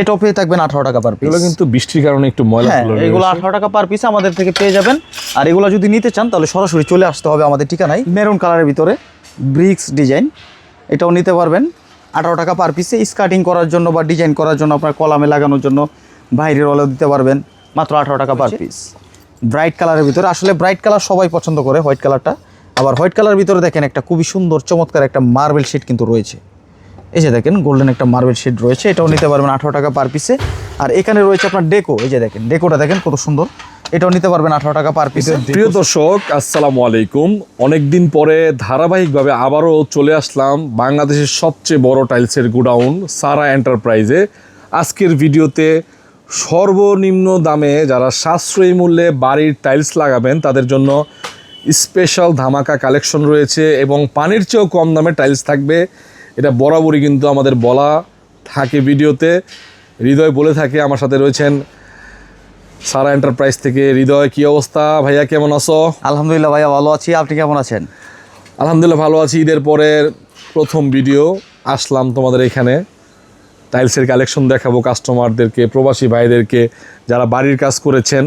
এটাও পেয়ে থাকবেন 18 টাকা পার পিস। এগুলো কিন্তু বৃষ্টির কারণে একটু ময়লা এগুলো 18 টাকা পার পিস আমাদের থেকে পেয়ে যাবেন। আর এগুলো যদি নিতে চান তাহলে সরাসরি চলে আসতে হবে আমাদের ঠিকানায়। মেরুন কালারের ভিতরে ব্রিক্স ডিজাইন, এটাও নিতে পারবেন 18 টাকা পার পিসে। স্কার্টিং করার জন্য বা ডিজাইন করার জন্য, আপনার কলামে লাগানোর জন্য, বাইরের ওয়ালেও দিতে পারবেন, মাত্র 18 টাকা পার পিস। ব্রাইট কালারের ভিতরে, আসলে ব্রাইট কালার সবাই পছন্দ করে, হোয়াইট কালারটা। আবার হোয়াইট কালার ভিতরে দেখেন একটা খুবই সুন্দর চমৎকার একটা মার্বেল শেড কিন্তু রয়েছে। এই যে দেখেন গোল্ডেন একটা মার্বেল শেড রয়েছে, এটাও নিতে পারবেন 18 টাকা পার পিসে। আর এখানে রয়েছে আপনার ডেকো, এই যে দেখেন ডেকোটা দেখেন কত সুন্দর, এটাও নিতে পারবেন 18 টাকা পার পিসে। প্রিয় দর্শক আসসালামু আলাইকুম, অনেকদিন পরে ধারাবাহিকভাবে আবারও চলে আসলাম বাংলাদেশের সবচেয়ে বড় টাইলসের গোডাউন সারা এন্টারপ্রাইজে। আজকের ভিডিওতে সর্বনিম্ন দামে যারা সাশ্রয়ী মূল্যে বাড়ির টাইলস লাগাবেন তাদের জন্য স্পেশাল ধামাকা কালেকশন রয়েছে এবং পানির চেয়েও কম দামে টাইলস থাকবে। এটা বরাবরই কিন্তু আমাদের বলা থাকে ভিডিওতে, হৃদয় বলে থাকে। আমার সাথে রয়েছেন সারা এন্টারপ্রাইজ থেকে হৃদয়। কি অবস্থা ভাইয়া, কেমন আছো? আলহামদুলিল্লাহ ভাইয়া ভালো আছি, আপনি কেমন আছেন? আলহামদুলিল্লাহ ভালো আছি। ঈদের পরের প্রথম ভিডিও আসলাম তোমাদের এখানে, টাইলসের কালেকশন দেখাবো কাস্টমারদেরকে, প্রবাসী ভাইদেরকে যারা বাড়ির কাজ করেছেন।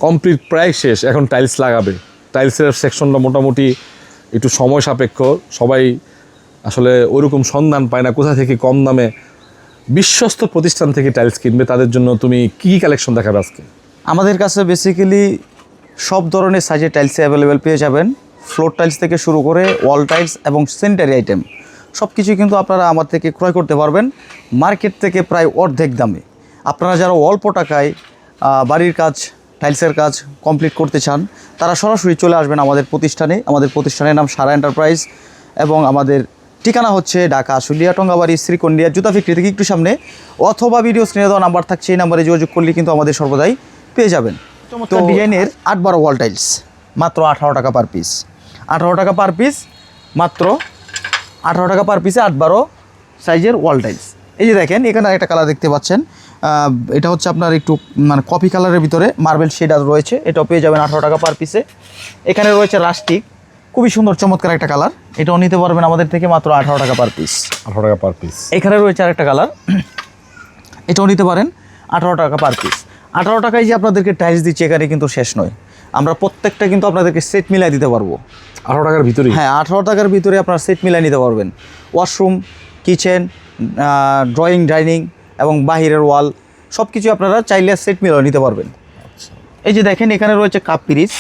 কমপ্লিট প্রায় শেষ, এখন টাইলস লাগাবে। টাইলসের সেকশনটা মোটামুটি একটু সময় সাপেক্ষ, সবাই আসলে ওইরকম সন্ধান পায় না কোথা থেকে কম দামে বিশ্বস্ত প্রতিষ্ঠান থেকে টাইলস কিনবে। তাদের জন্য তুমি কী কালেকশন দেখাবে আজকে? আমাদের কাছে বেসিক্যালি সব ধরনের সাইজের টাইলস অ্যাভেলেবেল পেয়ে যাবেন। ফ্লোর টাইলস থেকে শুরু করে ওয়াল টাইলস এবং সেন্টারি আইটেম সব কিছুই কিন্তু আপনারা আমার থেকে ক্রয় করতে পারবেন মার্কেট থেকে প্রায় অর্ধেক দামে। আপনারা যারা অল্প টাকায় বাড়ির কাজ, টাইলসের কাজ কমপ্লিট করতে চান তারা সরাসরি চলে আসবেন আমাদের প্রতিষ্ঠানে। আমাদের প্রতিষ্ঠানের নাম সারা এন্টারপ্রাইজ এবং আমাদের ঠিকানা হচ্ছে ঢাকা আশুলিয়া টঙ্গাবাড়ি শ্রীকন্ডিয়া জুতা ফ্যাক্টরি থেকে একটু সামনে, অথবা ভিডিও স্ক্রিনে দেওয়া নাম্বার থাকছে, এই নাম্বারে যোগাযোগ করলে কিন্তু আমাদের সর্বদাই পেয়ে যাবেন। তো ডিজাইনের 8-12 ওয়াল টাইলস মাত্র 18 টাকা পার পিস। 18 টাকা পার পিস, মাত্র 18 টাকা পার পিসে 8-12 সাইজের ওয়াল টাইলস। এই যে দেখেন এখানে একটা কালার দেখতে পাচ্ছেন, এটা হচ্ছে আপনার একটু মানে কফি কালারের ভিতরে মার্বেল শেড রয়েছে, এটাও পেয়ে যাবেন 18 টাকা পার পিসে। এখানে রয়েছে রাস্টিক, খুবই সুন্দর চমৎকার একটা কালার, এটাও নিতে পারবেন আমাদের থেকে মাত্র 18 টাকা পার পিস। 18 টাকা পার পিস। এখানে রয়েছে আরেকটা কালার, এটাও নিতে পারেন 18 টাকা পার পিস। 18 টাকায় যে আপনাদেরকে টাইলস দিচ্ছি এখানে কিন্তু শেষ নয়, আমরা প্রত্যেকটা কিন্তু আপনাদেরকে সেট মিলাই দিতে পারবো 18 টাকার ভিতরে। হ্যাঁ, 18 টাকার ভিতরে আপনার সেট মিলাই নিতে পারবেন। ওয়াশরুম, কিচেন, ড্রয়িং, ডাইনিং এবং বাহিরের ওয়াল সব কিছু আপনারা চাইলে সেট মিলাই নিতে পারবেন। এই যে দেখেন এখানে রয়েছে কাপ পিরিচ,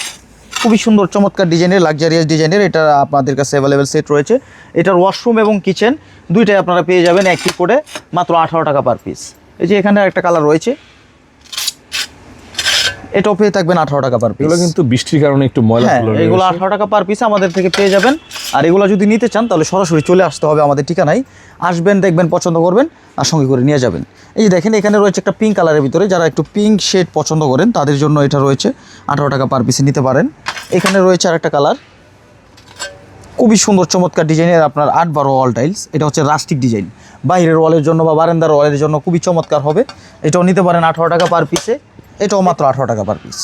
খুবই সুন্দর চমৎকার ডিজাইনের, লাক্সারিয়াস ডিজাইনের, এটা আপনাদের কাছে অ্যাভেলেবেল সেট রয়েছে। এটার ওয়াশরুম এবং কিচেন দুইটাই আপনারা পেয়ে যাবেন একই করে মাত্র 18 টাকা পার পিস। এই যে এখানে একটা কালার রয়েছে, এটাও পেয়ে থাকবেন 18 টাকা পার পিস। এগুলো কিন্তু বৃষ্টির কারণে একটু ময়লা। এগুলো 18 টাকা পার পিস আমাদের থেকে পেয়ে যাবেন। আর এগুলো যদি নিতে চান তাহলে সরাসরি চলে আসতে হবে আমাদের ঠিকানায়। আসবেন, দেখবেন, পছন্দ করবেন আর সঙ্গে করে নিয়ে যাবেন। এই যে দেখেন এখানে রয়েছে একটা পিঙ্ক কালারের ভিতরে, যারা একটু পিঙ্ক শেড পছন্দ করেন তাদের জন্য এটা রয়েছে 18 টাকা পার পিসে নিতে পারেন। এখানে রয়েছে আরেকটা কালার, খুবই সুন্দর চমৎকার ডিজাইনের আপনার 8-12 ওয়াল টাইলস, এটা হচ্ছে রাস্টিক ডিজাইন, বাইরের ওয়ালের জন্য বা বারান্দার ওয়ালের জন্য খুবই চমৎকার হবে। এটাও নিতে পারেন 18 টাকা পার পিসে, এটাও মাত্র 18 টাকা পার পিস।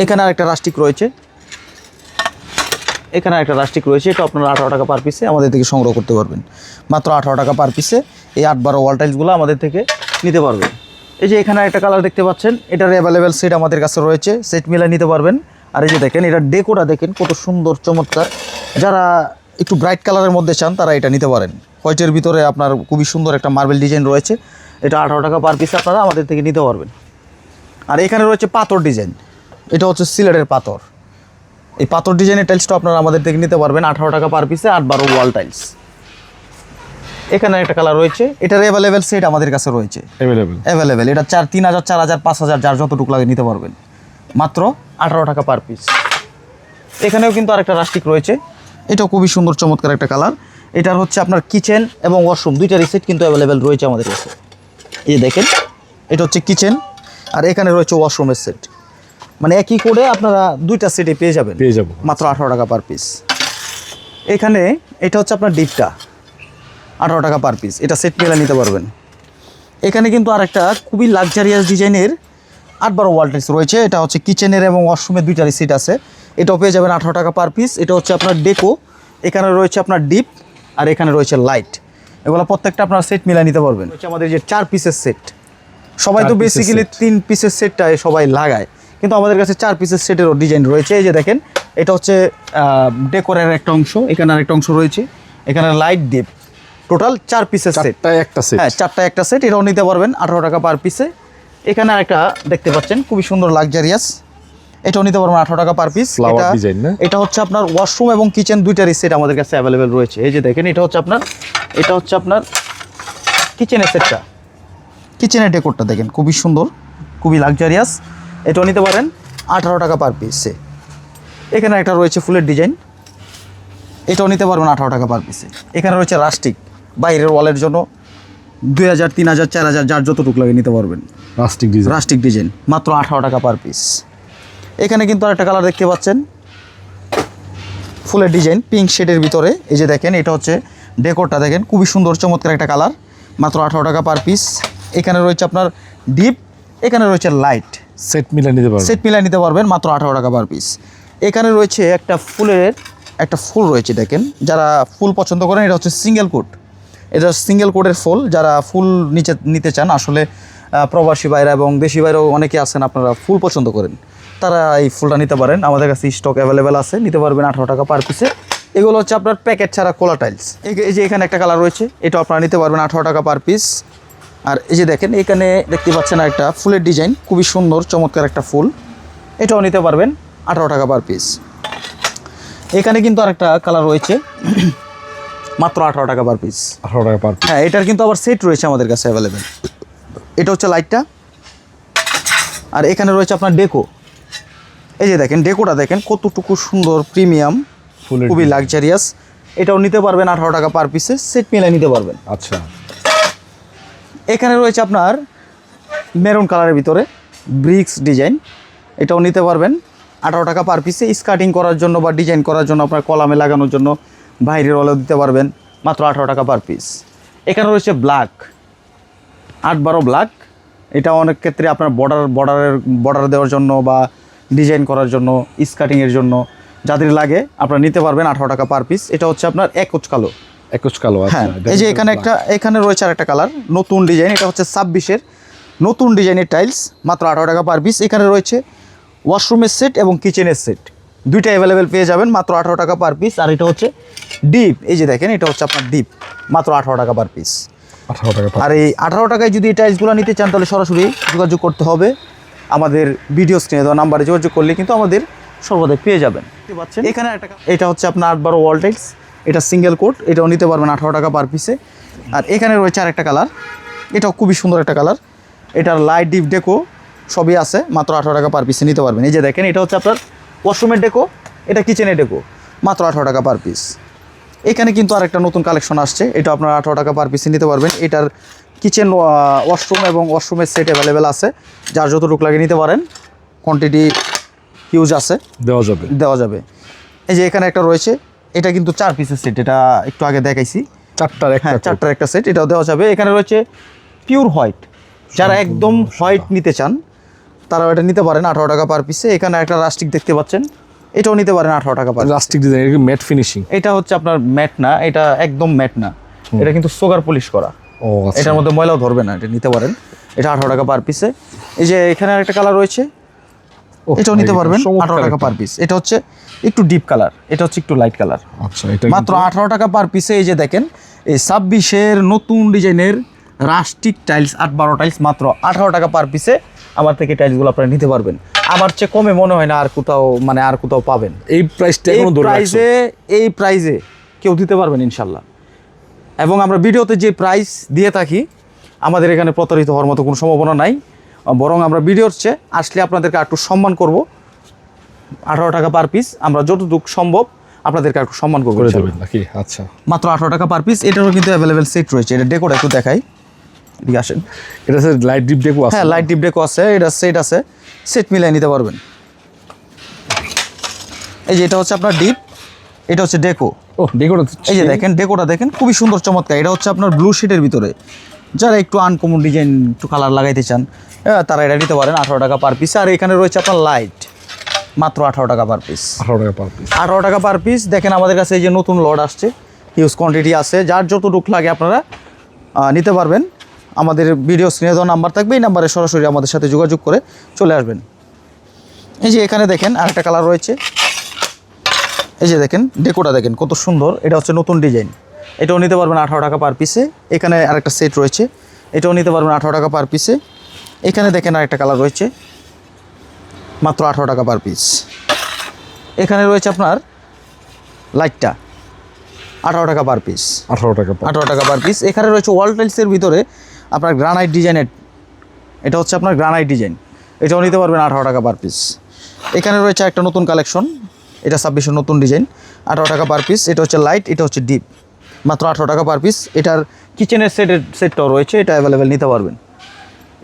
এখানে আরেকটা রাস্টিক রয়েছে, এটা আপনারা 18 টাকা পার পিসে আমাদের থেকে সংগ্রহ করতে পারবেন মাত্র 18 টাকা পার পিসে। এই 8-12 ওয়াল টাইলসগুলো আমাদের থেকে নিতে পারবেন। এই যে এখানে একটা কালার দেখতে পাচ্ছেন, এটার অ্যাভেলেবেল সেট আমাদের কাছে রয়েছে, সেট মিলে নিতে পারবেন। আর এই যে দেখেন এটার ডেকোটা দেখেন কত সুন্দর চমৎকার, যারা একটু ব্রাইট কালারের মধ্যে চান তারা এটা নিতে পারেন। হোয়াইটের ভিতরে আপনার খুবই সুন্দর একটা মার্বেল ডিজাইন রয়েছে, এটা 18 টাকা পার পিসে আপনারা আমাদের থেকে নিতে পারবেন। আর এখানে রয়েছে পাথর ডিজাইন, এটা হচ্ছে সিলেটের পাথর, এই পাথর ডিজাইনের টাইলসটা আপনারা আমাদের থেকে নিতে পারবেন 18 টাকা পার পিসে, 8-12 ওয়াল টাইলস। এখানে একটা কালার রয়েছে, এটার অ্যাভেলেবেল সেট আমাদের কাছে রয়েছে, অ্যাভেলেবেল। এটা 3,000, 4,000, 5,000 যার যতটুকু লাগে নিতে পারবেন মাত্র 18 টাকা পার পিস। এখানেও কিন্তু আরেকটা রাস্টিক রয়েছে, এটাও খুবই সুন্দর চমৎকার একটা কালার। এটার হচ্ছে আপনার কিচেন এবং ওয়াশরুম দুইটারই সেট কিন্তু অ্যাভেলেবেল রয়েছে আমাদের কাছে। এই দেখেন এটা হচ্ছে কিচেন আর এখানে রয়েছে ওয়াশরুমের সেট, মানে একই করে আপনারা দুইটা সেটে পেয়ে যাবেন মাত্র 18 টাকা পার পিস। এখানে এটা হচ্ছে আপনার ডিপটা 18 টাকা পার পিস, এটা সেট মিলে নিতে পারবেন। এখানে কিন্তু আরেকটা খুবই লাক্সারিয়াস ডিজাইনের 8-12 ওয়াল টাইলস রয়েছে, এটা হচ্ছে কিচেনের এবং ওয়াশরুমের দুইটারই সেট আছে, এটাও পেয়ে যাবেন 18 টাকা পার পিস। এটা হচ্ছে আপনার ডেকো, এখানে রয়েছে আপনার ডিপ আর এখানে রয়েছে লাইট, এগুলো প্রত্যেকটা আপনার সেট মিলাই নিতে পারবেন। হচ্ছে আমাদের যে 4 পিসের সেট, সবাই তো 4 পিসের বেসিক্যালি set। 3 পিসের সেটটা সবাই লাগায়, কিন্তু আমাদের কাছে 4 পিসের সেটেরও ডিজাইন রয়েছে। এই যে দেখেন, এটা হচ্ছে ডেকোরের একটা অংশ, এখানে আরেকটা অংশ রয়েছে, এখানে লাইট ডিপ, টোটাল 4 পিসের সেট। 4টায় একটা সেট। হ্যাঁ, 4টায় একটা সেট, এটাও নিতে পারবেন 18 টাকা পার পিসে। এখানে আরেকটা দেখতে পাচ্ছেন খুবই সুন্দর লাক্সারিয়াস, এটাও নিতে পারবেন 18 টাকা পার পিস। Flower design না? এটা হচ্ছে আপনার ওয়াশরুম এবং কিচেন দুইটারই সেট আমাদের কাছে অ্যাভেলেবেল রয়েছে। এই যে দেখেন, এটা হচ্ছে আপনার কিচেনের সেটটা, কিচেনের ডেকোরটা দেখেন খুবই সুন্দর, খুবই লাক্সারিয়াস, এটাও নিতে পারেন 18 টাকা পার পিসে। এখানে একটা রয়েছে ফুলের ডিজাইন, এটাও নিতে পারবেন 18 টাকা পার পিসে। এখানে রয়েছে রাস্টিক, বাইরের ওয়ালের জন্য 2000, 3000, 4000 যার যতটুকু লাগে নিতে পারবেন। Rustic design. রাস্টিক ডিজাইন মাত্র 18 টাকা পার পিস। এখানে কিন্তু আরেকটা কালার দেখতে পাচ্ছেন, ফুলের ডিজাইন পিঙ্ক শেডের ভিতরে। এই যে দেখেন, এটা হচ্ছে ডেকোরটা দেখেন খুবই সুন্দর চমৎকার একটা কালার, মাত্র 18 টাকা পার পিস। এখানে রয়েছে আপনার ডিপ, এখানে রয়েছে লাইট, সেট মিলাই নিতে পারবেন। সেট মিলাই নিতে পারবেন মাত্র 18 টাকা পার পিস। এখানে রয়েছে একটা ফুল রয়েছে দেখেন, যারা ফুল পছন্দ করেন, এটা হচ্ছে সিঙ্গেল কোট, এটা সিঙ্গেল কোটের ফুল। যারা ফুল নিতে চান, আসলে প্রবাসী বাইরে এবং দেশি বাইরেও অনেকে আছেন আপনারা ফুল পছন্দ করেন, তারা এই ফুলটা নিতে পারেন। আমাদের কাছে স্টক অ্যাভেলেবেল আছে, নিতে পারবেন 18 টাকা পার পিসে। এগুলো হচ্ছে আপনার প্যাকেট ছাড়া কোলা টাইলস। এই যে এখানে একটা কালার রয়েছে, এটাও আপনারা নিতে পারবেন 18 টাকা পার পিস। আর এই যে দেখেন, এখানে দেখতে পাচ্ছেন একটা ফুলের ডিজাইন, খুবই সুন্দর চমৎকার একটা ফুল, এটাও নিতে পারবেন 18 টাকা পার পিস। এখানে কিন্তু আরেকটা কালার রয়েছে, মাত্র 18 টাকা পার পিস। 18 টাকা পার পিস। হ্যাঁ, এটার কিন্তু আবার সেট রয়েছে আমাদের কাছে অ্যাভেলেবেল। এটা হচ্ছে লাইটটা, আর এখানে রয়েছে আপনার ডেকো। এই যে দেখেন, ডেকোটা দেখেন কতটুকু সুন্দর, প্রিমিয়াম, ফুলের খুবই লাক্সারিয়াস। এটাও নিতে পারবেন 18 টাকা পার পিসে, সেট মিলাই নিতে পারবেন। আচ্ছা। এখানে রয়েছে আপনার মেরুন কালারের ভিতরে ব্রিক্স ডিজাইন, এটাও নিতে পারবেন 18 টাকা পার পিসে। স্কার্টিং করার জন্য বা ডিজাইন করার জন্য, আপনার কলামে লাগানোর জন্য, বাইরের ওয়ালেও দিতে পারবেন, মাত্র 18 টাকা পার পিস। এখানে রয়েছে ব্ল্যাক, 8-12 ব্ল্যাক, এটা অনেক ক্ষেত্রে আপনার বর্ডার দেওয়ার জন্য বা ডিজাইন করার জন্য, স্কার্টিংয়ের জন্য যাদের লাগে আপনারা নিতে পারবেন 18 টাকা পার পিস। এটা হচ্ছে আপনার একোচ কালো। একোচ কালো। হ্যাঁ, আচ্ছা। এই যে এখানে রয়েছে আরেকটা কালার, নতুন ডিজাইন, এটা হচ্ছে 26-এর নতুন ডিজাইনের টাইলস, মাত্র 18 টাকা পার পিস। এখানে রয়েছে ওয়াশরুমের সেট এবং কিচেনের সেট, দুইটা অ্যাভেলেবেল পেয়ে যাবেন মাত্র 18 টাকা পার পিস। আর এটা হচ্ছে ডিপ, এই যে দেখেন, এটা হচ্ছে আপনার ডিপ, মাত্র 18 টাকা পার পিস। 18 টাকা পার। আর এই 18 টাকায় যদি এই টাইলসগুলো নিতে চান, তাহলে সরাসরি যোগাযোগ করতে হবে আমাদের ভিডিও স্ক্রিনে দেওয়া নাম্বারে যোগাযোগ করলে কিন্তু আমাদের সর্বদাই পেয়ে যাবেন। দেখতে পাচ্ছেন এখানে এটা হচ্ছে আপনার 8-12 ওয়াল টাইলস, এটা সিঙ্গেল কোট, এটাও নিতে পারবেন 18 টাকা পার পিসে। আর এখানে রয়েছে আরেকটা কালার, এটাও খুবই সুন্দর একটা কালার, এটার লাইট ডিপ ডেকো সবই আছে, মাত্র 18 টাকা পার পিসে নিতে পারবেন। এই যে দেখেন, এটা হচ্ছে আপনার ওয়াশরুমের ডেকো, এটা কিচেনের ডেকো, মাত্র 18 টাকা পার পিস। এখানে কিন্তু আরেকটা নতুন কালেকশন আসছে, এটা আপনার 18 টাকা পার পিসে নিতে পারবেন। এটার কিচেন, ওয়াশরুম এবং ওয়াশরুমের সেট অ্যাভেলেবেল আছে, যার যতটুকু লাগে নিতে পারেন, কোয়ান্টিটি হিউজ আছে, দেওয়া যাবে। এই যে এখানে একটা রয়েছে, এটা কিন্তু 4 পিসের সেট, এটা একটু আগে দেখাইছি, 4টার একটা সেট, এটাও দেওয়া যাবে। এখানে রয়েছে পিওর হোয়াইট, যারা একদম হোয়াইট নিতে চান তারা এটা নিতে পারেন 18 টাকা পার পিসে। এখানে একটা রাস্টিক দেখতে পাচ্ছেন, এটাও নিতে পারেন 18 টাকা পার। রাস্টিক ডিজাইন, এটা ম্যাট ফিনিশিং। এটা হচ্ছে আপনার ম্যাট না, এটা একদম ম্যাট না, এটা কিন্তু সুগার পলিশ করা। ও আচ্ছা। এটার মধ্যে ময়লাও ধরবে না, এটা নিতে পারেন, এটা 18 টাকা পার পিসে। এই যে এখানে আরেকটা কালার রয়েছে, এটাও নিতে পারবেন 18 টাকা পার পিস। এটা হচ্ছে একটু ডিপ কালার, এটা হচ্ছে একটু লাইট কালার। আচ্ছা, এটা মাত্র 18 টাকা পার পিসে। এই যে দেখেন, এই 26-এর নতুন ডিজাইনের রাস্টিক টাইলস, 8-12 টাইলস, মাত্র 18 টাকা পার পিসে আমার থেকে টাইলসগুলো আপনারা নিতে পারবেন। আমার চেয়ে কমে মনে হয় না আর কোথাও পাবেন। এই প্রাইসটা এখনো ধরে রাখছো? এই প্রাইসে কেউ দিতে পারবেন ইনশাল্লাহ। এবং আমরা ভিডিওতে যে প্রাইস দিয়ে থাকি, আমাদের এখানে প্রতারিত হওয়ার মতো কোনো সম্ভাবনা নাই, বরং আমরা ভিডিওর চেয়ে আসলে আপনাদেরকে একটু সম্মান করব। 18 টাকা পার পিস, আমরা যতটুকু সম্ভব আপনাদেরকে একটু সম্মান করবো নাকি। আচ্ছা, মাত্র 18 টাকা পার পিস। এটারও কিন্তু অ্যাভেলেবেল সেট রয়েছে, এটা ডেকোটা একটু দেখাই, এদিকে আসেন। এটা লাইট ডিপ ডেকো আছে। হ্যাঁ, লাইট ডিপ ডেকো আছে, এটা সেট আছে, সেট মিলাই নিতে পারবেন। এই যে এটা হচ্ছে আপনার ডিপ, এটা হচ্ছে ডেকো। ডেকোটা, এই যে দেখেন, ডেকোটা দেখেন খুবই সুন্দর চমৎকার। এটা হচ্ছে আপনার ব্লু শিটের ভিতরে, যারা একটু আনকমন ডিজাইন, একটু কালার লাগাইতে চান, তারা এটা নিতে পারেন 18 টাকা পার পিস। আর এখানে রয়েছে আপনার লাইট, মাত্র 18 টাকা পার পিস। 18 টাকা পার পিস। 18 টাকা পার পিস। দেখেন আমাদের কাছে এই যে নতুন লট আসছে, হিউজ কোয়ান্টিটি আছে, যার যতটুকু লাগে আপনারা নিতে পারবেন। আমাদের ভিডিও স্ক্রিনে দেওয়া নাম্বার থাকবে, এই নাম্বারে সরাসরি আমাদের সাথে যোগাযোগ করে চলে আসবেন। এই যে এখানে দেখেন আরেকটা কালার রয়েছে, এই যে দেখেন ডেকোটা দেখেন কত সুন্দর, এটা হচ্ছে নতুন ডিজাইন, এটাও নিতে পারবেন 18 টাকা পার পিসে। এখানে আরেকটা সেট রয়েছে, এটাও নিতে পারবেন 18 টাকা পার পিসে। এখানে দেখেন আরেকটা কালার রয়েছে, মাত্র 18 টাকা পার পিস। এখানে রয়েছে আপনার লাইটটা 18 টাকা পার পিস, 18 টাকা 18 টাকা পার পিস। এখানে রয়েছে ওয়াল টাইলসের ভিতরে আপনার গ্রানাইট ডিজাইনের, এটা হচ্ছে আপনার গ্রানাইট ডিজাইন, এটাও নিতে পারবেন 18 টাকা পার পিস। এখানে রয়েছে একটা নতুন কালেকশন, এটা 26 নতুন ডিজাইন, 18 টাকা পার পিস। এটা হচ্ছে লাইট, এটা হচ্ছে ডিপ, মাত্র 18 টাকা পার পিস। এটার কিচেনের সেটটাও রয়েছে, এটা অ্যাভেলেবেল নিতে পারবেন।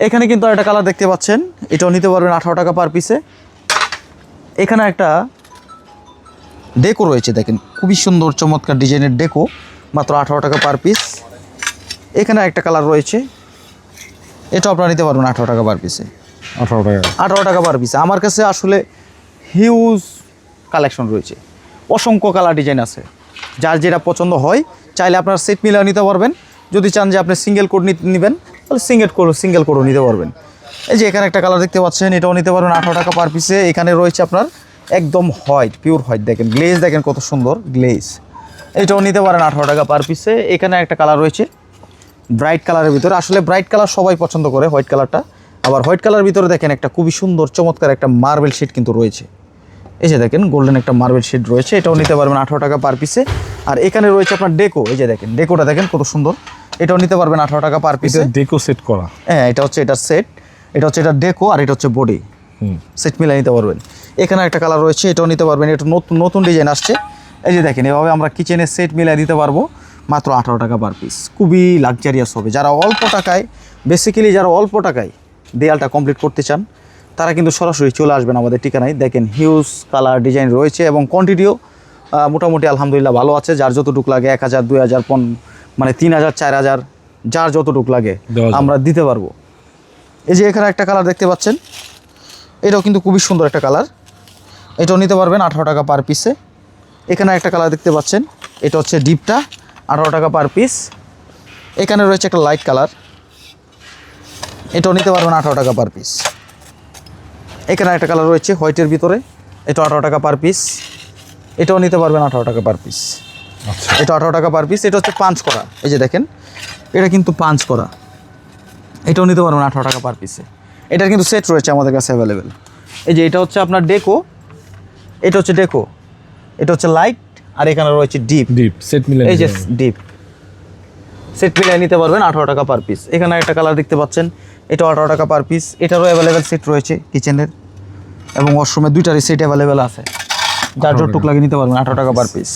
এখানে কিন্তু একটা কালার দেখতে পাচ্ছেন, এটাও নিতে পারবেন 18 টাকা পার পিসে। এখানে একটা ডেকো রয়েছে, দেখেন খুবই সুন্দর চমৎকার ডিজাইনের ডেকো, মাত্র 18 টাকা পার পিস। এখানে একটা কালার রয়েছে, এটাও আপনারা নিতে পারবেন 18 টাকা পার পিসে, 18 টাকা 18 টাকা পার পিসে। আমার কাছে আসলে হিউজ কালেকশন রয়েছে, অসংখ্য কালার ডিজাইন আছে, যার যেটা পছন্দ হয় চাইলে আপনারা সেট মিলিয়ে নিতে পারবেন। যদি চান যে আপনি সিঙ্গেল কোড নেবেন তাহলে সিঙ্গেল কোডও নিতে পারবেন। এই যে এখানে একটা কালার দেখতে পাচ্ছেন, এটাও নিতে পারবেন 18 টাকা পার পিসে। এখানে রয়েছে আপনার একদম হোয়াইট, পিওর হোয়াইট, দেখেন গ্লেজ দেখেন কত সুন্দর গ্লেজ, এটাও নিতে পারেন 18 টাকা পার পিসে। এখানে একটা কালার রয়েছে ব্রাইট কালারের ভিতরে, আসলে ব্রাইট কালার সবাই পছন্দ করে হোয়াইট কালারটা, আবার হোয়াইট কালারের ভিতরে দেখেন একটা খুবই সুন্দর চমৎকার একটা মার্বেল শেড কিন্তু রয়েছে, এই যে দেখেন গোল্ডেন একটা মার্বেল শেড রয়েছে, এটাও নিতে পারবেন 18 টাকা পার পিসে। আর এখানে রয়েছে আপনার ডেকো, এই যে দেখেন ডেকোটা দেখেন কত সুন্দর, এটাও নিতে পারবেন 18 টাকা পার পিসে। ডেকো সেট করা, হ্যাঁ এটা হচ্ছে এটার সেট, এটা হচ্ছে এটার ডেকো, আর এটা হচ্ছে বডি, সেট মিলিয়ে নিতে পারবেন। এখানে একটা কালার রয়েছে, এটাও নিতে পারবেন, এটা নতুন ডিজাইন আসছে। এই যে দেখেন এভাবে আমরা কিচেনের সেট মিলিয়ে দিতে পারবো মাত্র 18 টাকা পার পিস, খুবই লাক্সারিয়াস হবে। যারা অল্প টাকায়, বেসিক্যালি যারা অল্প টাকায় দেয়ালটা কমপ্লিট করতে চান তারা কিন্তু সরাসরি চলে আসবেন আমাদের ঠিকানায়। দেখেন হিউজ কালার ডিজাইন রয়েছে এবং কোয়ান্টিটিও মোটামুটি আলহামদুলিল্লাহ ভালো আছে, যার যতটুকু লাগে 1000 2000 মানে 3000 4000 যার যতটুকু লাগে আমরা দিতে পারবো। এই যে এখানে একটা কালার দেখতে পাচ্ছেন, এটাও কিন্তু খুবই সুন্দর একটা কালার, এটাও নিতে পারবেন 18 টাকা পার পিসে। এখানে একটা কালার দেখতে পাচ্ছেন, এটা হচ্ছে ডিপটা, 18 টাকা পার পিস। এখানে রয়েছে একটা লাইট কালার, এটাও নিতে পারবেন 18 টাকা পার পিস। এখানে একটা কালার রয়েছে হোয়াইটের ভিতরে, এটা 18 টাকা পার পিস, এটাও নিতে পারবেন 18 টাকা পার পিস। এটা 18 টাকা পার পিস। এটা হচ্ছে পাঞ্চ করা, এই যে দেখেন এটা কিন্তু পাঞ্চ করা, এটাও নিতে পারবেন 18 টাকা পার পিসে। এটার কিন্তু সেট রয়েছে আমাদের কাছে অ্যাভেলেবেল। এই যে এটা হচ্ছে আপনার ডেকো, এটা হচ্ছে ডেকো, এটা হচ্ছে লাইট, আর এখানে রয়েছে ডিপ, সেট মিলে, এই যে ডিপ সেট মিলিয়ে নিতে পারবেন 18 টাকা পার পিস। এখানে একটা কালার দেখতে পাচ্ছেন, এটাও 18 টাকা পার পিস। এটারও অ্যাভেলেবেল সেট রয়েছে কিচেনের এবং ওয়াশরুমের দুইটারই সেট অ্যাভেলেবেল আছে, যার যতটুকু লাগে নিতে পারবেন 18 টাকা পার পিস।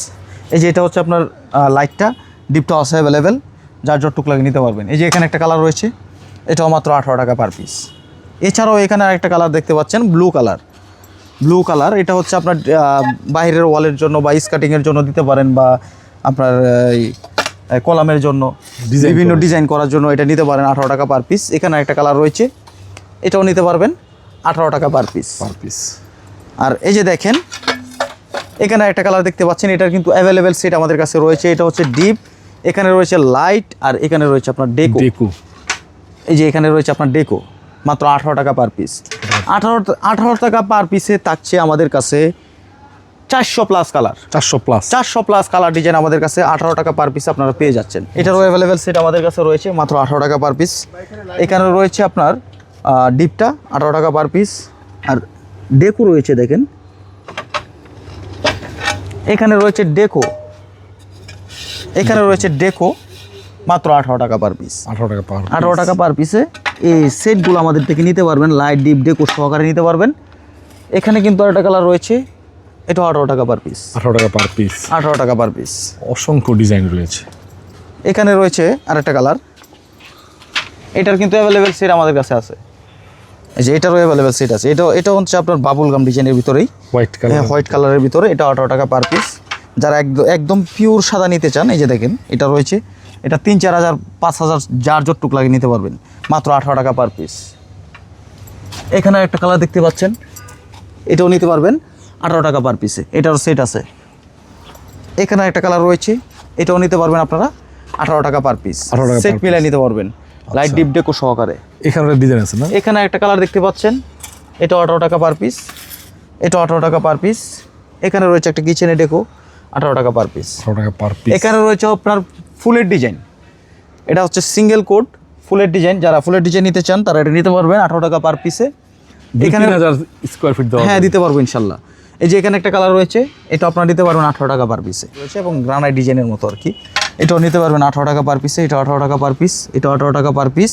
এই যে এটা হচ্ছে আপনার লাইটটা, ডিপটাও আছে অ্যাভেলেবেল, যার যতটুকু লাগে নিতে পারবেন। এই যে এখানে একটা কালার রয়েছে, এটাও মাত্র 18 টাকা পার পিস। এছাড়াও এখানে আরেকটা কালার দেখতে পাচ্ছেন ব্লু কালার, এটা হচ্ছে আপনার বাইরের ওয়ালের জন্য বা স্কার্টিংয়ের জন্য দিতে পারেন, বা আপনার কলামের জন্য বিভিন্ন ডিজাইন করার জন্য এটা নিতে পারেন 18 টাকা পার পিস। এখানে একটা কালার রয়েছে, এটাও নিতে পারবেন 18 টাকা পার পিস। আর এই যে দেখেন এখানে একটা কালার দেখতে পাচ্ছেন, এটার কিন্তু অ্যাভেলেবেল সেট আমাদের কাছে রয়েছে, এটা হচ্ছে ডিপ, এখানে রয়েছে লাইট, আর এখানে রয়েছে আপনার ডেকো। এই যে এখানে রয়েছে আপনার ডেকো, মাত্র 18 টাকা পার পিস। 18 টাকা পার পিসে থাকছে আমাদের কাছে 400 plus colour, 400 plus colour design আমাদের কাছে 18 টাকা পার পিস আপনারা পেয়ে যাচ্ছেন। এটারও অ্যাভেলেবেল সেট আমাদের কাছে রয়েছে মাত্র 18 টাকা পার পিস। এখানে রয়েছে আপনার ডিপটা 18 টাকা পার পিস, আর ডেকো রয়েছে দেখেন, এখানে রয়েছে ডেকো, এখানে রয়েছে ডেকো মাত্র 18 টাকা পার পিস। 18 টাকা পার পিসে এই সেটগুলো আমাদের থেকে নিতে পারবেন, লাইট ডিপ ডেকো সহকারে নিতে পারবেন। এখানে কিন্তু একটা কালার রয়েছে, এটা 18 টাকা পার পিস, 18 টাকা পার পিস। অসংখ্য ডিজাইন রয়েছে। এখানে রয়েছে আরেকটা কালার, এটার কিন্তু অ্যাভেলেবেল সেট আমাদের কাছে আছে, এই যে এটারও অ্যাভেলেবেল সেট আছে। এটা হচ্ছে আপনার বাবুল গাম ডিজাইনের ভিতরেই, হোয়াইট কালারের ভিতরে, এটা 18 টাকা পার পিস। যারা একদম পিওর সাদা নিতে চান, এই যে দেখেন এটা রয়েছে, এটা 3 4000 5000 যার যতটুক লাগে নিতে পারবেন, মাত্র 18 টাকা পার পিস। এখানে একটা কালার দেখতে পাচ্ছেন, এটাও নিতে পারবেন 18 টাকা পার পিসে, এটারও সেট আছে। এখানে একটা কালার রয়েছে, এটাও নিতে পারবেন আপনারা 18 টাকা পার পিস। 18 টাকা সেট per মিলাই নিতে পারবেন লাইট ডিপ ডেকো সহকারে। এখানে ডিজাইন আছে না? এখানে একটা কালার দেখতে পাচ্ছেন, এটা 18 টাকা পার পিস, এটা 18 টাকা পার পিস। এখানে রয়েছে একটা কিচেনে ডেকো 18 টাকা পার পিস। 18 টাকা পার পিস। এখানে রয়েছে আপনার ফুলের ডিজাইন, এটা হচ্ছে সিঙ্গেল কোড ফুলের ডিজাইন। যারা ফুলের ডিজাইন নিতে চান তারা এটা নিতে পারবেন 18 টাকা পার পিসে। এখানে 3000 স্কয়ার ফিট দেওয়া হ্যাঁ দিতে পারবো ইনশাল্লাহ। এই যে এখানে একটা কালার রয়েছে, এটা আপনারা নিতে পারবেন 18 টাকা পার পিসে রয়েছে, এবং গ্রানাইট ডিজাইনের মতো আর কি। এটাও নিতে পারবেন 18 টাকা পার পিসে, এটা 18 টাকা পার পিস, এটা 18 টাকা পার পিস।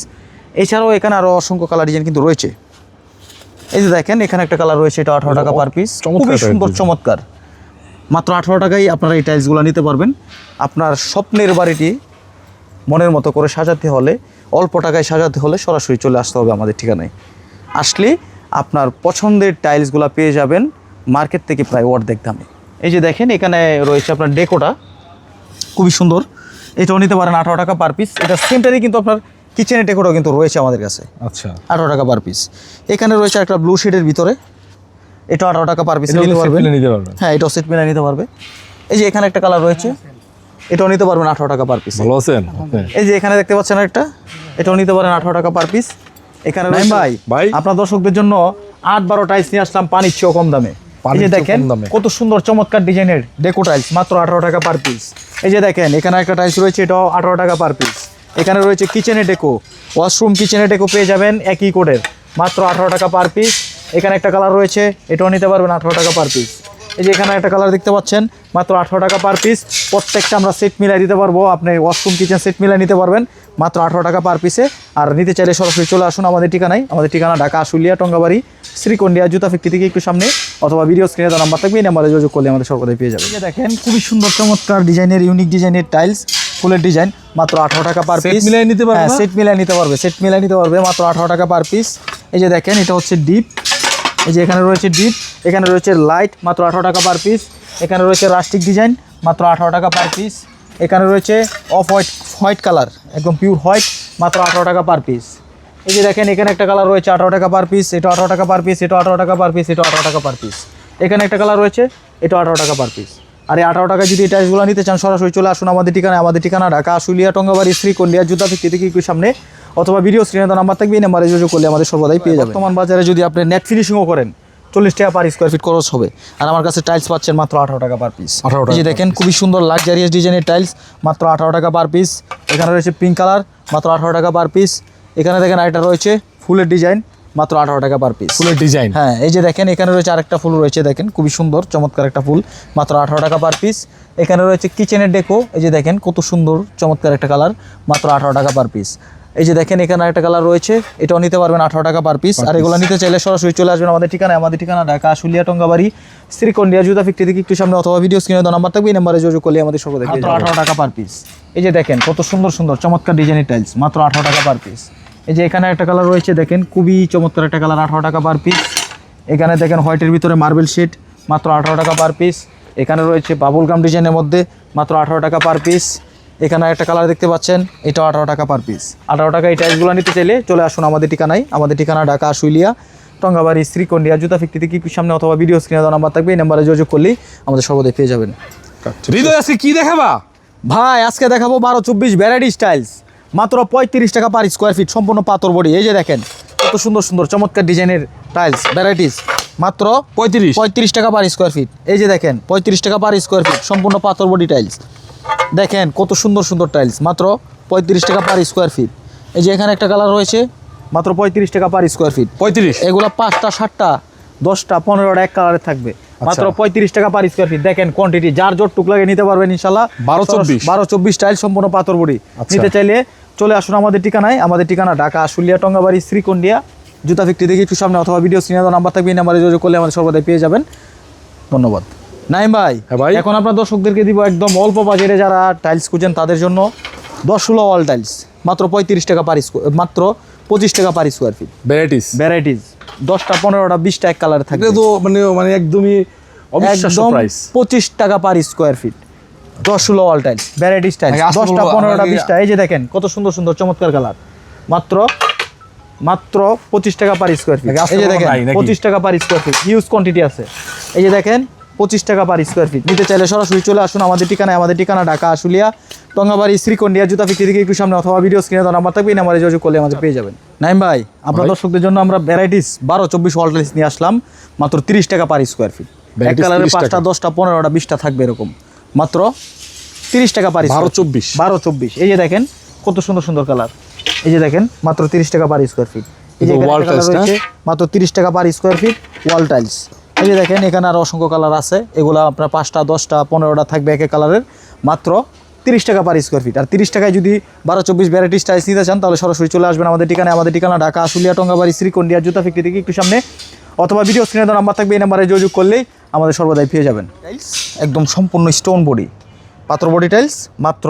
এছাড়াও এখানে আরও অসংখ্য কালার ডিজাইন কিন্তু রয়েছে। এই যে দেখেন এখানে একটা কালার রয়েছে, এটা 18 টাকা পার পিস, খুবই সুন্দর চমৎকার। মাত্র 18 টাকায় আপনারা এই টাইলসগুলো নিতে পারবেন। আপনার স্বপ্নের বাড়িটি মনের মতো করে সাজাতে হলে, অল্প টাকায় সাজাতে হলে সরাসরি চলে আসতে হবে আমাদের ঠিকানায়। আসলে আপনার পছন্দের টাইলসগুলো পেয়ে যাবেন মার্কেট থেকে প্রায় অর্ধেক দামে। এই যে দেখেন এখানে রয়েছে আপনার ডেকোটা, খুবই সুন্দর। এটাও নিতে পারেন 18 টাকা পার পিস। এটা সেমটারই কিন্তু আপনার কিচেনের ডেকোটাও কিন্তু রয়েছে আমাদের কাছে, আচ্ছা 18 টাকা পার পিস। এখানে রয়েছে একটা ব্লু শেডের ভিতরে, এটা 18 টাকা পার পিস এটা নিতে পারবেন। নিতে পারবেন। হ্যাঁ এটাও সেট মিলাই নিতে পারবে। এই যে এখানে একটা কালার রয়েছে, এটাও নিতে পারবেন 18 টাকা পার পিস। ভালো আছেন? এই যে এখানে দেখতে পাচ্ছেন একটা, এটাও নিতে পারেন 18 টাকা পার পিস। এখানে ভাই আপনার দর্শকদের জন্য 8-12 টাইলস নিয়ে আসলাম পানির চেয়েও কম দামে। এই যে দেখেন কত সুন্দর চমৎকার ডিজাইনের ডেকো টাইলস, মাত্র 18 টাকা পার পিস। এই যে দেখেন এখানে একটা টাইলস রয়েছে, এটাও 18 টাকা পার পিস। এখানে রয়েছে কিচেনে ডেকো, ওয়াশরুম কিচেনে ডেকো পেয়ে যাবেন একই কোডের, মাত্র 18 টাকা পার পিস। এখানে একটা কালার রয়েছে, এটাও নিতে পারবেন 18 টাকা পার পিস। এই যে এখানে একটা কালার দেখতে পাচ্ছেন, মাত্র 18 টাকা পার পিস। প্রত্যেকটা আমরা সেট মিলাই দিতে পারবো, আপনি ওয়াশরুম কিচেন সেট মিলাই নিতে পারবেন মাত্র 18 টাকা পার পিসে। আর নিতে চাইলে সরাসরি চলে আসুন আমাদের ঠিকানায়। আমাদের ঠিকানা ঢাকা আশুলিয়া টঙ্গাবাড়ি শ্রীকন্ডিয়া জুতা ফ্যাক্টরি থেকে একটু সামনে, অথবা ভিডিও স্ক্রিনে দেওয়া নাম্বার থাকবে, এই নাম্বারে যোগাযোগ করলে আমাদের সর্বদাই পেয়ে যাবেন। এই যে দেখেন খুবই সুন্দর চমৎকার ডিজাইনের, ইউনিক ডিজাইনের টাইলস, ফুলের ডিজাইন, মাত্র 18 টাকা পার পিস। সেট মিলাই নিতে পারবে? হ্যাঁ সেট মিলাই নিতে পারবে, সেট মিলাই নিতে পারবে মাত্র 18 টাকা পার পিস। এই যে দেখেন এটা হচ্ছে ডিপ, এই যে এখানে রয়েছে ডিপ, এখানে রয়েছে লাইট, মাত্র 18 টাকা পার পিস। এখানে রয়েছে রাস্টিক ডিজাইন, মাত্র 18 টাকা পার পিস। এখানে রয়েছে অফ হোয়াইট কালার, একদম পিওর হোয়াইট, মাত্র 18 টাকা পার পিস। এই যে দেখেন এখানে একটা কালার রয়েছে 18 টাকা পার পিস, এটা 18 টাকা পার পিস, এটা 18 টাকা পার পিস, এটা 18 টাকা পার পিস। এখানে একটা কালার রয়েছে, এটা 18 টাকা পার পিস। আর এই 18 টাকা যদি এই টাইলসগুলো নিতে চান সরাসরি চলে আসুন আমাদের ঠিকানায়। আমাদের ঠিকানা ঢাকা আশুলিয়া টঙ্গাবাড়ি শ্রীকন্ডিয়া জুতা ফ্যাক্টরি থেকে একটু সামনে, অথবা ভিডিও স্ক্রিনে দেওয়া নাম্বার থাকবে, এই নাম্বারে যোগাযোগ করলে আমাদের সর্বদাই পেয়ে যাবেন। বর্তমান বাজারে যদি আপনি নেট ফিনিশিংও করেন 40 টাকা পার স্কোয়ার ফিট খরচ হবে। আর আমার কাছে টাইলস পাচ্ছেন মাত্র 18 টাকা পার পিস। 18 টাকা। এই যে দেখেন খুবই সুন্দর লাক্সারিয়াস ডিজাইনের টাইলস, মাত্র 18 টাকা পার পিস। এখানে রয়েছে পিঙ্ক কালার, মাত্র 18 টাকা পার পিস। এখানে দেখেন আরেকটা রয়েছে ফুলের ডিজাইন, মাত্র 18 টাকা পার পিস। ফুলের ডিজাইন, হ্যাঁ এই যে দেখেন এখানে রয়েছে আরেকটা ফুল রয়েছে, দেখেন খুবই সুন্দর চমৎকার একটা ফুল, মাত্র 18 টাকা পার পিস। এখানে রয়েছে কিচেনের ডেকো, এই যে দেখেন কত সুন্দর চমৎকার একটা কালার, মাত্র 18 টাকা পার পিস। এই যে দেখেন এখানে একটা কালার রয়েছে, এটাও নিতে পারবেন 18 টাকা পার পিস। আর এগুলো নিতে চাইলে সরাসরি চলে আসবেন আমাদের ঠিকানায়। আমাদের ঠিকানা ঢাকা আশুলিয়া টঙ্গাবাড়ি শ্রীকন্ডিয়া জুতা ফ্যাক্টরি থেকে একটু সামনে, অথবা ভিডিও স্ক্রিনে দেওয়া নাম্বার থাকবে, এই নাম্বারে যোগাযোগ করলে আমাদের সর্বদা মাত্র 18 টাকা পার পিস। এই যে দেখেন কত সুন্দর সুন্দর চমৎকার ডিজাইনের টাইলস, মাত্র 18 টাকা পার পিস। এই যে এখানে একটা কালার রয়েছে, দেখেন খুবই চমৎকার একটা কালার, 18 টাকা পার পিস। এখানে দেখেন হোয়াইটের ভিতরে মার্বেল শেড, মাত্র 18 টাকা পার পিস। এখানে রয়েছে বাবুল গাম ডিজাইনের মধ্যে, মাত্র 18 টাকা পার পিস। এখানে একটা কালার দেখতে পাচ্ছেন, এটাও 18 টাকা পার পিস। 18 টাকা এই টাইলসগুলো নিতে চাইলে চলে আসুন আমাদের ঠিকানায়। আমাদের ঠিকানা ঢাকা আশুলিয়া টঙ্গাবাড়ি শ্রীকন্ডিয়া জুতা ফ্যাক্টরি থেকে একটু সামনে, অথবা ভিডিও স্ক্রিনে দেওয়া নাম্বার থাকবে, এই নাম্বারে যোগাযোগ করলেই আমাদের সর্বদাই পেয়ে যাবেন। হৃদয় আজকে কি দেখাবা ভাই? আজকে দেখাবো 12-24 ভ্যারাইটি স্টাইলস, মাত্র 35 টাকা পার স্কোয়ার ফিট, সম্পূর্ণ পাথর বডি। এই যে দেখেন কত সুন্দর সুন্দর চমৎকার ডিজাইনের টাইলস ভ্যারাইটিস, মাত্র 35 টাকা পার স্কোয়ার ফিট। এই যে দেখেন 35 টাকা পার স্কোয়ার ফিট, সম্পূর্ণ পাথর বডি টাইলস। দেখেন কত সুন্দর সুন্দর টাইলস, মাত্র 35 টাকা পার স্কোয়ার ফিট। এই যে এখানে একটা কালার রয়েছে, মাত্র 35 টাকা পার স্কোয়ার ফিট। 35? এগুলো 5টা 7টা 10টা 15টা এক কালারের থাকবে, মাত্র 35 টাকা পার স্কোয়ার ফিট। দেখেন কোয়ান্টিটি যার যতটুক লাগে নিতে পারবেন ইনশাল্লাহ। 12-24 টাইল, সম্পূর্ণ পাথর বডি। নিতে চাইলে চলে আসুন আমাদের ঠিকানায়। আমাদের ঠিকানা ঢাকা আশুলিয়া টঙ্গাবাড়ি শ্রীকন্ডিয়া জুতা ফ্যাক্টরি থেকে একটু সামনে, অথবা ভিডিও স্ক্রিনে দেওয়া নাম্বার থাকবে, এই নাম্বারে যোগাযোগ করলে আমাদের সর্বদাই পেয়ে যাবেন। ধন্যবাদ। নাইম ভাই, হ্যাঁ ভাই। এখন আপনার দর্শকদেরকে দিব একদম অল্প বাজেটে, যারা টাইলস খুঁজেন তাদের জন্য 10-16 ওয়াল টাইলস, মাত্র 35 টাকা পার স্কোয়ার, মাত্র 25 টাকা পার স্কোয়ার ফিট। ভ্যারাইটিস 10টা 15টা 20টা এক কালারে থাকবে, এটা তো মানে একদমই অবিশ্বাস্য একদম প্রাইস। 25 টাকা per square feet, 10-16 wall tiles, varieties tiles, 10টা 15টা 20টা। এই যে দেখেন কত সুন্দর সুন্দর চমৎকার কালার, মাত্র 25 টাকা পার স্কোয়ার ফিট। এই যে দেখেন 25 টাকা per square feet, huge quantity আছে। এই যে দেখেন 25 টাকা পার স্কোয়ার ফিট। নিতে চাইলে সরাসরি চলে আসুন আমাদের ঠিকানা ঢাকা আশুলিয়া টঙ্গাবাড়ি শ্রীকন্ডিয়া জুতা ফ্যাক্টরি থেকে একটু সামনে, অথবা ভিডিও স্ক্রিনে দেওয়া নাম্বার থাকবে, এই নাম্বারে যোগাযোগ করলে আমাদের পেয়ে যাবেন। নাইম ভাই, আপনার দর্শকদের জন্য আমরা ভ্যারাইটিস 12-24 ওয়াল টাইলস নিয়ে আসলাম মাত্র 30 টাকা পার স্কোয়ার ফিট। এক কালারে 5টা 10টা 15টা 20টা থাকবে এরকম, মাত্র 30 টাকা পার 12-24। এই যে দেখেন কত সুন্দর সুন্দর কালার, এই যে দেখেন মাত্র 30 টাকা পার স্কোয়ার ফিট। এই যে ওয়াল টাইলস রয়েছে মাত্র 30 টাকা per square feet wall tiles. এই যে দেখেন এখানে আরো অসংখ্য কালার আছে, এগুলো আপনার 5টা 10টা 15টা থাকবে এক কালারের, মাত্র 30 টাকা পার স্কোয়ার ফিট। আর 30 টাকায় যদি 12-24 ভ্যারাইটিস টাইলস নিতে চান তাহলে সরাসরি চলে আসবেন আমাদের ঠিকানা ঢাকা আশুলিয়া টঙ্গাবাড়ি শ্রীকন্ডিয়া জুতা ফ্যাক্টরি থেকে একটু সামনে, অথবা ভিডিও স্ক্রিনে দেওয়া নাম্বার থাকবে, এই নাম্বারে যোগাযোগ করলেই আমাদের সর্বদাই পেয়ে যাবেন। টাইলস একদম সম্পূর্ণ স্টোন বডি পাথর বডি টাইলস, মাত্র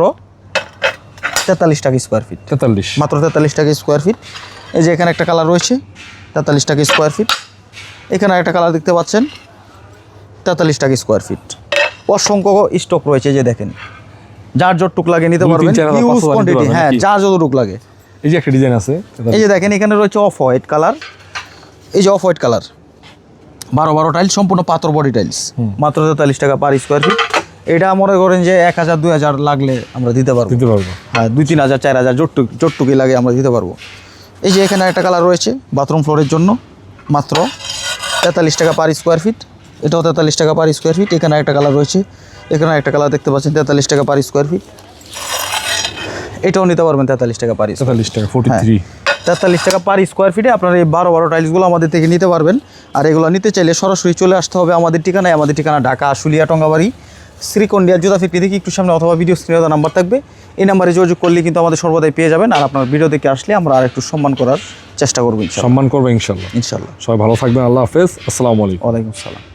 43 টাকা স্কোয়ার ফিট। 43 মাত্র 43 টাকা স্কোয়ার ফিট। এই যে এখানে একটা কালার রয়েছে 43 টাকা স্কোয়ার ফিট, এখানে একটা কালার দেখতে পাচ্ছেন 43 টাকা স্কোয়ার ফিট। অসংখ্য স্টক রয়েছে, যে দেখেন যার যতটুক লাগে নিতে পারবেন, হিউজ কোয়ান্টিটি, হ্যাঁ যার যতটুক লাগে। এই যে একটা ডিজাইন আছে, এই যে দেখেন এখানে রয়েছে অফ হোয়াইট কালার, এই যে অফ হোয়াইট কালার 12 টাইলস সম্পূর্ণ পাথর বডি টাইলস, মাত্র 43 টাকা পার স্কোয়ার ফিট। এটা মনে করেন যে 1000-2000 লাগলে আমরা দিতে পারবো, হ্যাঁ 2-3,000-4,000 যতটুকুই লাগে আমরা দিতে পারবো। এই যে এখানে একটা কালার রয়েছে বাথরুম ফ্লোরের জন্য, মাত্র 43 টাকা পার স্কোয়ার ফিট। এটাও 43 টাকা পার স্কোয়ার ফিট। এখানে একটা কালার রয়েছে, এখানে একটা কালার দেখতে পাচ্ছেন 43 টাকা পার স্কোয়ার ফিট। এটাও নিতে পারবেন 43 টাকা পার 43 টাকা 43 43 টাকা পার স্কোয়ার ফিটে আপনারা এই 12 টাইলসগুলো আমাদের থেকে নিতে পারবেন। আর এগুলো নিতে চাইলে সরাসরি চলে আসতে হবে আমাদের ঠিকানা ঢাকা আশুলিয়া টঙ্গাবাড়ি শ্রীকন্ডিয়া জুতা ফ্যাক্টরি থেকে একটু সামনে, অথবা ভিডিও স্ক্রিনে দেওয়া নাম্বার থাকবে, এই নাম্বারে যোগাযোগ করলে কিন্তু আমাদের সর্বদাই পেয়ে যাবেন। আর আপনার ভিডিও দেখে আসলে আমরা আর একটু সম্মান করার চেষ্টা করবো, সম্মান করবো ইনশাল্লাহ। ইনশাল্লাহ। সবাই ভালো থাকবেন, আল্লাহ হাফেজ, আসসালামু আলাইকুম। ওয়ালাইকুম আসসালাম।